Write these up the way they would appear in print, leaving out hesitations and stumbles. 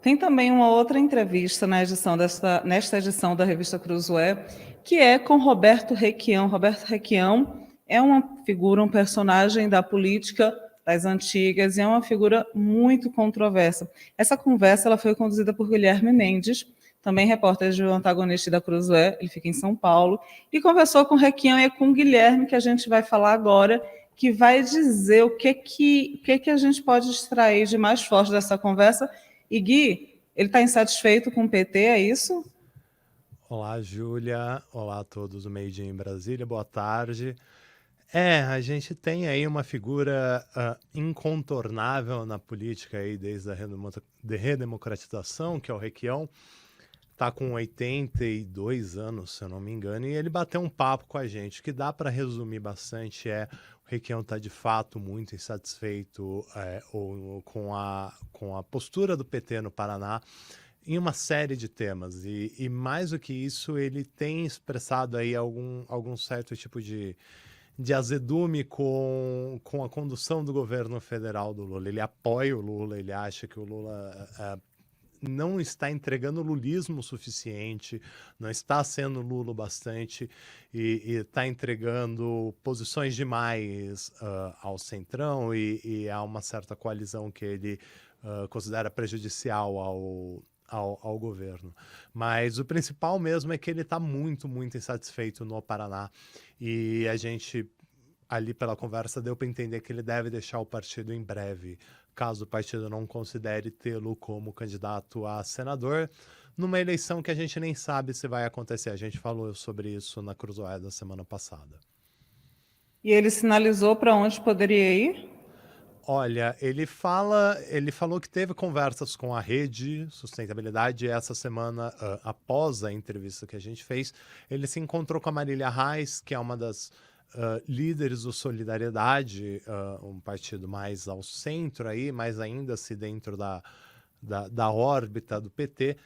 tem também uma outra entrevista nesta edição da revista Cruzoé, que é com Roberto Requião. Roberto Requião é uma figura, um personagem da política das antigas e é uma figura muito controversa. Essa conversa ela foi conduzida por Guilherme Mendes, também repórter do antagonista da Cruzoé, ele fica em São Paulo, e conversou com Requião e é com Guilherme que a gente vai falar agora, que vai dizer o que a gente pode extrair de mais forte dessa conversa. E Gui, ele está insatisfeito com o PT, é isso? Olá, Júlia. Olá a todos do Meio Dia em Brasília. Boa tarde. A gente tem aí uma figura incontornável na política aí desde a redemocratização, que é o Requião. Está com 82 anos, se eu não me engano, e ele bateu um papo com a gente, que dá para resumir bastante, o Requião está de fato muito insatisfeito com a postura do PT no Paraná, em uma série de temas, e mais do que isso, ele tem expressado aí algum certo tipo de azedume com a condução do governo federal do Lula. Ele apoia o Lula, ele acha que o Lula não está entregando lulismo suficiente, não está sendo Lula bastante e está entregando posições demais ao Centrão e a uma certa coalizão que ele considera prejudicial ao governo. Mas o principal mesmo é que ele está muito, muito insatisfeito no Paraná e a gente, ali pela conversa, deu para entender que ele deve deixar o partido em breve, caso o partido não considere tê-lo como candidato a senador, numa eleição que a gente nem sabe se vai acontecer. A gente falou sobre isso na Cruzoé da semana passada. E ele sinalizou para onde poderia ir? Olha, ele falou que teve conversas com a Rede Sustentabilidade essa semana, após a entrevista que a gente fez. Ele se encontrou com a Marília Reis, que é uma das líderes do Solidariedade, um partido mais ao centro aí, mas ainda-se dentro da órbita do PT.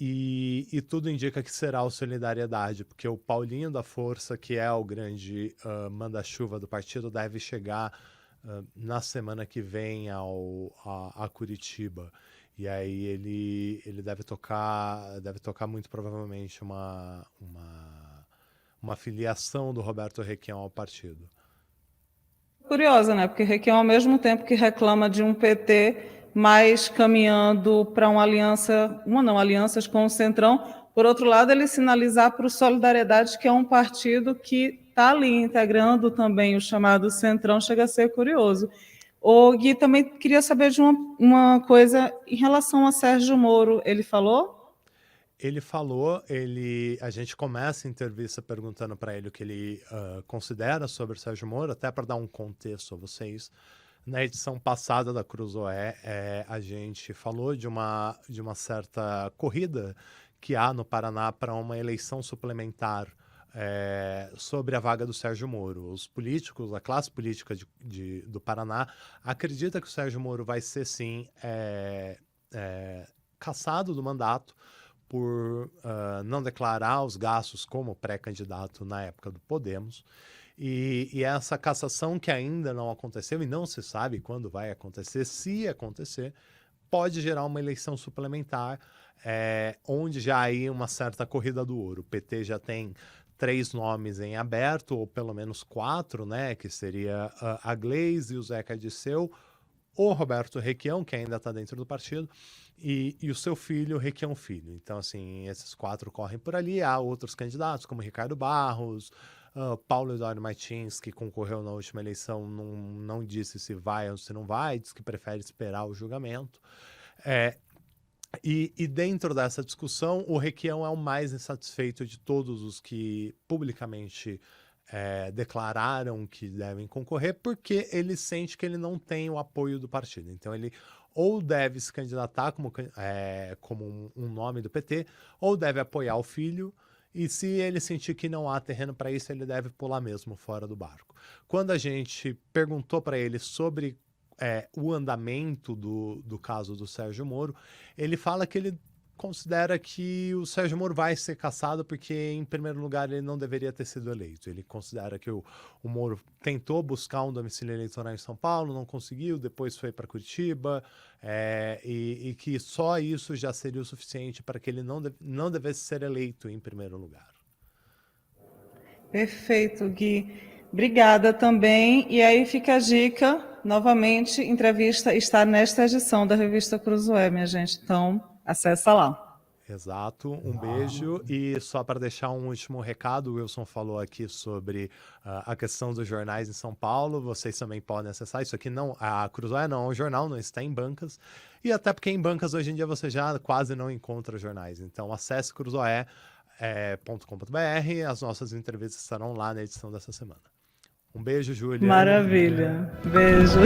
E tudo indica que será o Solidariedade, porque o Paulinho da Força, que é o grande manda-chuva do partido, deve chegar na semana que vem a Curitiba. E aí ele deve tocar muito provavelmente uma filiação do Roberto Requião ao partido. Curiosa, né? Porque Requião, ao mesmo tempo que reclama de um PT mais caminhando para alianças com o Centrão, por outro lado, ele sinalizar para o Solidariedade, que é um partido que está ali integrando também o chamado Centrão, chega a ser curioso. O Gui também queria saber de uma coisa em relação a Sérgio Moro. Ele falou? Ele falou, a gente começa a entrevista perguntando para ele o que ele considera sobre o Sérgio Moro, até para dar um contexto a vocês. Na edição passada da Cruzoé, a gente falou de uma certa corrida que há no Paraná para uma eleição suplementar sobre a vaga do Sérgio Moro. Os políticos, a classe política do Paraná, acredita que o Sérgio Moro vai ser, sim, cassado do mandato por não declarar os gastos como pré-candidato na época do Podemos. E essa cassação, que ainda não aconteceu e não se sabe quando vai acontecer, se acontecer, pode gerar uma eleição suplementar, onde já há aí uma certa corrida do ouro. O PT já tem 3 nomes em aberto, ou pelo menos 4, né, que seria a Gleisi, o Zeca Disseu, o Roberto Requião, que ainda está dentro do partido, e o seu filho, Requião Filho. Então, assim, esses 4 correm por ali. Há outros candidatos, como Ricardo Barros, Paulo Eduardo Martins, que concorreu na última eleição, não disse se vai ou se não vai, disse que prefere esperar o julgamento. E dentro dessa discussão, o Requião é o mais insatisfeito de todos os que publicamente declararam que devem concorrer, porque ele sente que ele não tem o apoio do partido. Então ele ou deve se candidatar como um nome do PT, ou deve apoiar o filho, e se ele sentir que não há terreno para isso, ele deve pular mesmo fora do barco. Quando a gente perguntou para ele sobre o andamento do caso do Sérgio Moro, ele fala que ele considera que o Sérgio Moro vai ser cassado porque, em primeiro lugar, ele não deveria ter sido eleito. Ele considera que o Moro tentou buscar um domicílio eleitoral em São Paulo, não conseguiu, depois foi para Curitiba, e que só isso já seria o suficiente para que ele não devesse ser eleito em primeiro lugar. Perfeito, Gui. Obrigada também. E aí fica a dica, novamente, entrevista está nesta edição da revista Cruzoé, minha gente. Então, acessa lá. Exato, um beijo. E só para deixar um último recado, o Wilson falou aqui sobre a questão dos jornais em São Paulo, vocês também podem acessar isso aqui. Não, a Cruzoé não é um jornal, não está em bancas, e até porque em bancas hoje em dia você já quase não encontra jornais. Então acesse cruzoé.com.br, as nossas entrevistas estarão lá na edição dessa semana. Um beijo, Júlia. Maravilha. Beijo.